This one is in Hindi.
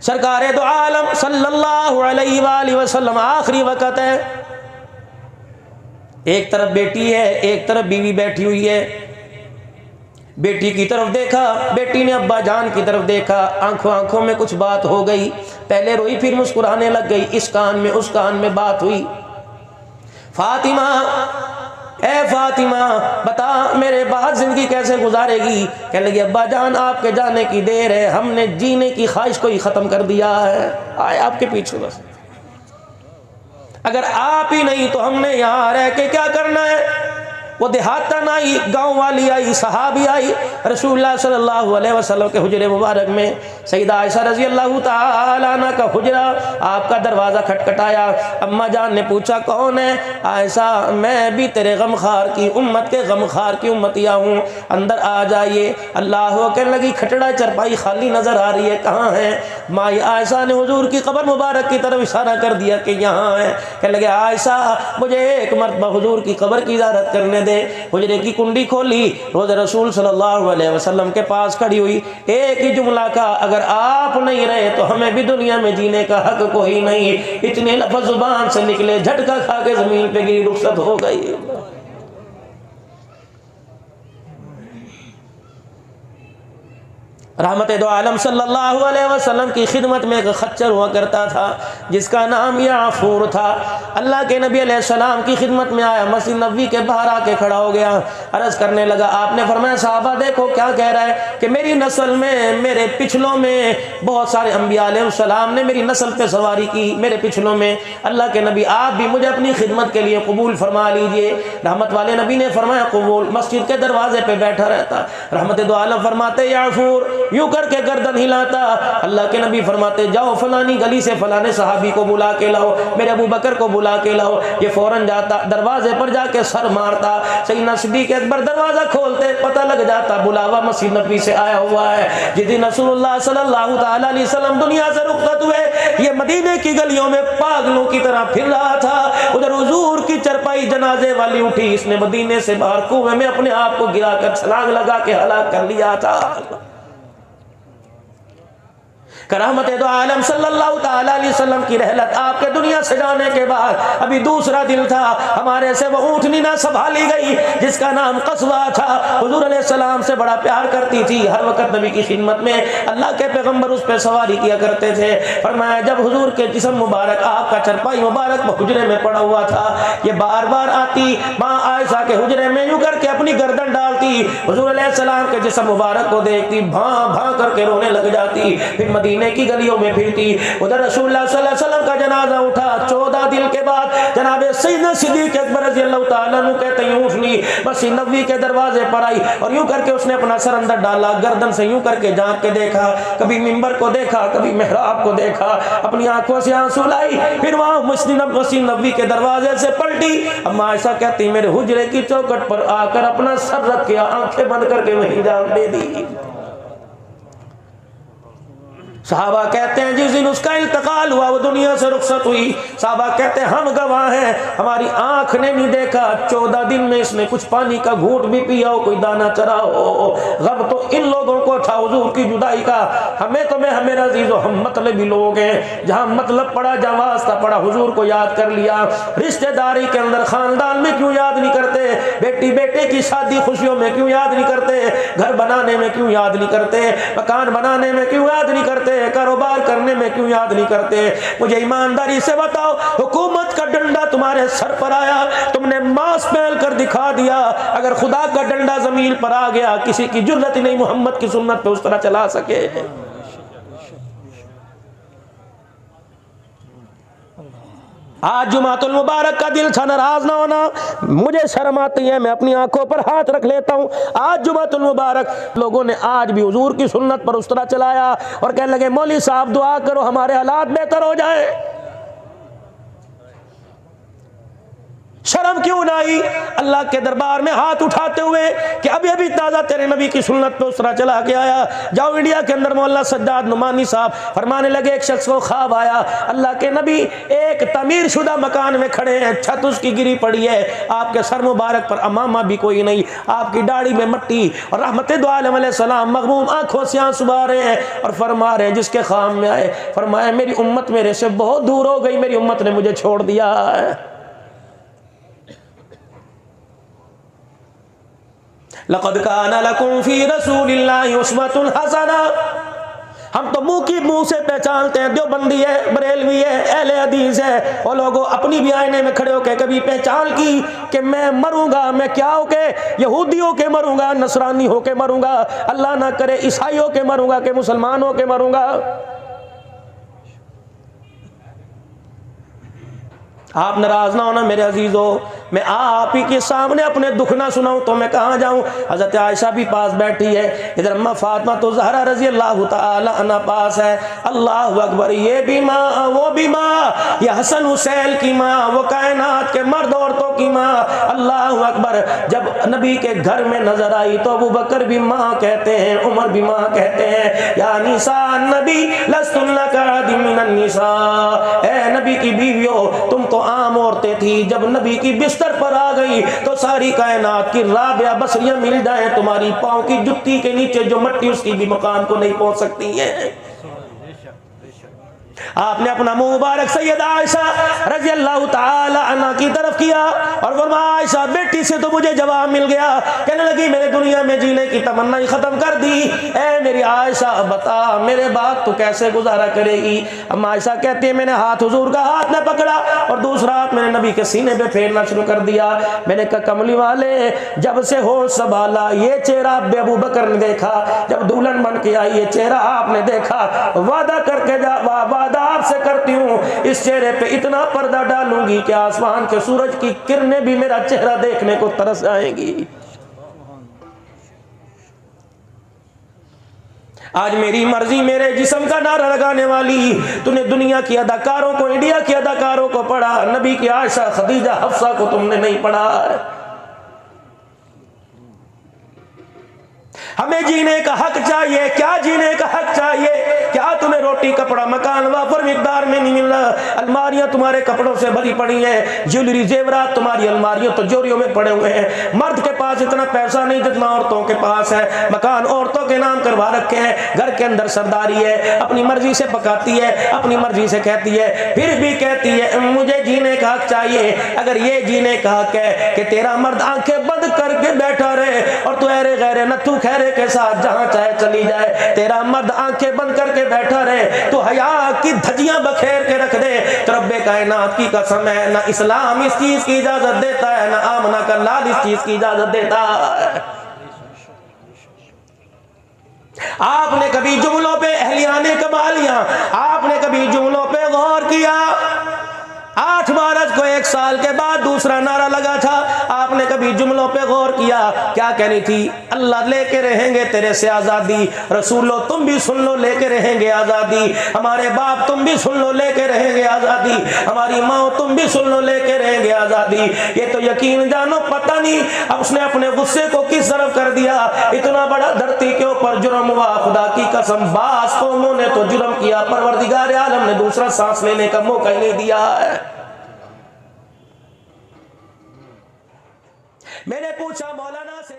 सरकारे दो आलम सल्लल्लाहु अलैहि वसल्लम आखिरी वक़्त है, एक तरफ बेटी है, एक तरफ बीवी बैठी हुई है। बेटी की तरफ देखा, बेटी ने अब्बा जान की तरफ देखा, आंखों आंखों में कुछ बात हो गई। पहले रोई फिर मुस्कुराने लग गई, इस कान में उस कान में बात हुई। फातिमा, ए फातिमा बता मेरे बाद जिंदगी कैसे गुजारेगी? कहने लगी अब्बा जान आपके जाने की देर है, हमने जीने की ख्वाहिश को ही ख़त्म कर दिया है, आए आपके पीछे बस। अगर आप ही नहीं तो हमने यहाँ रह के क्या करना है? वो देहातन आई, गाँव वाली आई, सहाबी आई, रसूलुल्लाह सल्लल्लाहु अलैहि वसल्लम के हुजरे मुबारक में सईदा आयशा रज़ी अल्लाह तआला अन्हा का हुजरा, आपका दरवाज़ा खटखटाया। अम्मा जान ने पूछा कौन है? आयशा मैं भी तेरे गमखार की उम्मत के गमखार की उम्मतिया हूँ, अंदर आ जाइए। अल्लाह कहने लगी खटड़ा चरपाई खाली नज़र आ रही है, कहाँ है? माई आयशा ने हुजूर की कब्र मुबारक की तरफ इशारा कर दिया कि यहाँ है। कहने लगे आयशा मुझे एक मरतबा हुजूर की कब्र की ज़ियारत करने दे। हुजरे की कुंडी खोली, रोज़े रसूल सल्लल्लाहु अलैहि वसल्लम के पास खड़ी हुई, एक ही जुमला का, अगर आप नहीं रहे तो हमें भी दुनिया में जीने का हक कोई नहीं। इतने लफ्ज़ जुबान से निकले, झटका खा के जमीन पे गिरी, रुखसत हो गई। रहमत दो आलम सल्लल्लाहु अलैहि वसल्लम की खिदमत में एक खच्चर हुआ करता था जिसका नाम याफूर था। अल्लाह के नबी अलैहिस्सलाम की खिदमत में आया, मस्जिद नबवी के बाहर आके खड़ा हो गया, अर्ज़ करने लगा। आपने फरमाया साहबा देखो क्या कह रहा है कि मेरी नस्ल में, मेरे पिछलों में बहुत सारे अंबिया अलैहिस्सलाम ने मेरी नस्ल पे सवारी की, मेरे पिछलों में। अल्लाह के नबी आप भी मुझे अपनी खिदमत के लिए कबूल फरमा लीजिए। रहमत वाले नबी ने फरमाया कबूल। मस्जिद के दरवाजे पे बैठा रहता, रहमत दो आलम फरमाते याफूर यूं करके गर्दन हिलाता। अल्लाह के नबी फरमाते जाओ फलानी गली से फलाने सहाबी को बुला के लाओ, मेरे अबू बकर को बुला के लाओ। ये फौरन जाता, दरवाजे पर जाके सर मारता। सैयदना सिद्दीक़ अकबर दरवाजा खोलते, पता लग जाता बुलावा मस्जिद नबी से आया हुआ है। जिस दिन रसूलुल्लाह सल्लल्लाहु तआला अलैहि वसल्लम दुनिया से रुखसत हुए, ये मदीने की गलियों में पागलों की तरह फिर रहा था। उधर हुजूर की चरपाई जनाजे वाली उठी, इसने मदीने से बाहर कुएं में अपने आप को गिराकर छलांग लगा के हलाक कर लिया था। रहमत दो आलम सल्लल्लाहु तआला अलैहि वसल्लम की रहलत आपके दुनिया से जाने के बाद अभी दूसरा दिल था, हमारे से वो ऊँटनी ना संभाली गई जिसका नाम कस्वा था। हुजूर अलैहिस्सलाम से बड़ा प्यार करती थी, हर वक्त नबी की खिदमत में अल्लाह के पैगंबर उस पर सवारी किया करते थे। फरमाया जब हुजूर के जिस्म मुबारक, आपका चरपाई मुबारक हुजरे में पड़ा हुआ था, ये बार बार आती माँ आयशा के हुजरे में यूं करके अपनी गर्दन डालती, हुजूर अलैहिस्सलाम के जिस्म मुबारक को देखती, भां भां करके रोने लग जाती। फिर मदीने की गलियों में फिरती। उधर रसूलुल्लाह सल्लल्लाहु अलैहि वसल्लम का जनाजा उठा 14 दिन के बाद। जनाब सैयदना सिद्दीक़ अकबर रज़ी अल्लाह तआला अन्हु कहते हैं उठनी मस्जिद नबवी के दरवाजे पर आई और यूं करके उसने अपना सर अंदर डाला, गर्दन से यूं करके झांक के देखा, कभी मिंबर को देखा, कभी मेहराब को देखा, अपनी आंखों से आंसू लाई। फिर वहां मस्जिद नबवी के दरवाजे से पलटी। अम्मा आयशा कहती मेरे हुजरे की चौखट पर आकर अपना सर रख के आंखें बंद करके वहीं जान दे दी। साहबा कहते हैं जिस दिन उसका इंतकाल हुआ वो दुनिया से रुखसत हुई, साहबा कहते हैं हम गवाह हैं, हमारी आंख ने नहीं देखा 14 दिन में इसने कुछ पानी का घूंट भी पिया हो, कोई दाना चरा हो। गम तो इन लोगों को था हुजूर की जुदाई का, हमें तो मैं हमें अजीजो हम मतलबी लोग हैं, जहाँ मतलब पड़ा जहाँ वास्ता पड़ा हुजूर को याद कर लिया। रिश्तेदारी के अंदर खानदान में क्यों याद नहीं करते, बेटी बेटे की शादी खुशियों में क्यों याद नहीं करते, घर बनाने में क्यों याद नहीं करते, मकान बनाने में क्यों याद नहीं करते, कारोबार करने में क्यों याद नहीं करते। मुझे ईमानदारी से बताओ, हुकूमत का डंडा तुम्हारे सर पर आया, तुमने मांस पहन कर दिखा दिया, अगर खुदा का डंडा जमीन पर आ गया किसी की जुर्रत ही नहीं मोहम्मद की सुन्नत पे उस तरह चला सके। आज जुमातुल मुबारक का दिल था, नाराज ना होना, मुझे शर्म आती है, मैं अपनी आंखों पर हाथ रख लेता हूँ। आज जुमातुल मुबारक लोगों ने आज भी हुजूर की सुन्नत पर उस तरह चलाया और कहने लगे मौली साहब दुआ करो हमारे हालात बेहतर हो जाए। शर्म क्यों ना आई अल्लाह के दरबार में हाथ उठाते हुए कि अभी अभी ताज़ा तेरे नबी की सुन्नत पे उसरा चला के आया। जाओ इंडिया के अंदर मौलाना सज्जाद नुमानी साहब फरमाने लगे एक शख्स को ख्वाब आया, अल्लाह के नबी एक तमीर शुदा मकान में खड़े हैं, छत उसकी गिरी पड़ी है, आपके सर मुबारक पर अमामा भी कोई नहीं, आपकी दाढ़ी में मट्टी, और रहमत दो आलम अलैहिस्सलाम मगमूम आंखों से आंसू बहा रहे हैं और फरमा रहे हैं जिसके ख्वाब में आए, फरमाया मेरी उम्मत मेरे से बहुत दूर हो गई, मेरी उम्मत ने मुझे छोड़ दिया है। लक़द काना लकुम फी रसूलिल्लाहि उस्वतुन हसना। हम तो मुंह से पहचानते हैं देवबंदी है, बरेलवी है, अहले हदीस है, और लोगों अपनी भी आईने में खड़े होकर कभी पहचान की कि मैं मरूंगा, मैं क्या होके यहूदी होके मरूंगा, नसरानी होके मरूंगा, अल्लाह ना करे ईसाई होके मरूंगा कि मुसलमान होके मरूंगा। आप नाराज ना होना मेरे अजीजों, मैं आप ही के सामने अपने दुख ना सुनाऊं तो मैं कहाँ जाऊं। हजरत आयशा भी पास बैठी है, इधर अम्मा फातिमा तो ज़हरा रज़ी अल्लाह ताला अन्हा पास है। अल्लाह अकबर, ये भी माँ वो भी माँ, ये हसन हुसैन की माँ, वो कायनात के मर्द औरतों की माँ। अल्लाह अकबर, जब नबी के घर में नजर आई तो अबू बकर भी माँ कहते हैं, उमर भी माँ कहते हैं। या निसा नबी लस्तुन्ना कअहदिम मिनन निसा, ए नबी की बीवियों तुम तो आम औरतें थी, जब नबी की बिस्तर पर आ गई तो सारी कायनात की राबिया बसरियां मिल जाए, तुम्हारी पांव की जुत्ती के नीचे जो मट्टी उसकी भी मकाम को नहीं पहुंच सकती है। आपने अपना मुंह मुबारक सैयदा आयशा रज़ी अल्लाह ताला अन्हा की तरफ किया और फरमाया आयशा बेटी से तो मुझे जवाब मिल गया। कहने लगी मैंने दुनिया में जीने की तमन्ना ही खत्म कर दी। ए मेरी आयशा बता मेरे बाद तू कैसे गुजारा करेगी। अम्मा आयशा कहती है मैंने हाथ हुजूर का हाथ में पकड़ा और दूसरा हाथ मैंने नबी के सीने पे फेरना शुरू कर दिया। मैंने कहा कमली वाले जब से होश संभाला ये चेहरा अबू बकर ने देखा, जब दुल्हन बन के आई ये चेहरा आपने देखा, वादा करके जा वादा आपसे करती हूँ इस चेहरे पे इतना पर्दा डालूंगी कि आसमान के सूरज की किरणें भी मेरा चेहरा देखने को तरस आएंगी। आज मेरी मर्जी मेरे जिस्म का नारा लगाने वाली तूने दुनिया की अदाकारों को, इंडिया की अदाकारों को पढ़ा, नबी की आयशा खदीजा हफ्सा को तुमने नहीं पढ़ा। हमें जीने का हक चाहिए। क्या जीने का हक चाहिए? क्या तुम्हें रोटी कपड़ा मकान वाफर मिकदार में नहीं मिल रहा? अलमारियां तुम्हारे कपड़ों से भरी पड़ी हैं, ज्वेलरी जेवरात तुम्हारी अलमारियों तो जोरियों में पड़े हुए हैं। मर्द के पास इतना पैसा नहीं जितना औरतों के पास है, मकान औरतों के नाम करवा रखे हैं, घर के अंदर सरदारी है, अपनी मर्जी से पकाती है, अपनी मर्जी से कहती है, फिर भी कहती है मुझे जीने का हक चाहिए। अगर ये जीने का हक है कि तेरा मर्द आंखें बंद करके बैठा रहे और तू अरे गैरे नथु खैरे के साथ जहां चाहे चली जाए, तेरा मर्द आंखें बंद करके बैठा रहे तो हया की धजियां बखेर के रख दे, तो रब्बे कायनात की कसम है ना इस्लाम इस चीज की इजाजत देता है, ना आमना का लाल इस चीज की इजाजत देता है। आपने कभी जुमलों पे अहलियाने कमालियां, आपने कभी जुमलों पे गौर किया? 8 मार्च को 1 साल के बाद दूसरा नारा लगा था, आपने कभी जुमलों पे गौर किया? क्या कहनी थी? अल्लाह लेके रहेंगे तेरे से आजादी, रसूलो तुम भी सुन लो लेके रहेंगे आजादी, हमारे बाप तुम भी सुन लो लेके रहेंगे आजादी, हमारी माँ तुम भी सुन लो लेके रहेंगे आजादी। ये तो यकीन जानो पता नहीं अब उसने अपने गुस्से को किस तरफ कर दिया। इतना बड़ा धरती के ऊपर जुर्म हुआ, खुदा की कसम बास कौमों ने तो जुर्म किया, परवरदिगार आलम ने दूसरा सांस लेने का मौका ही नहीं दिया है। मैंने पूछा मौलाना से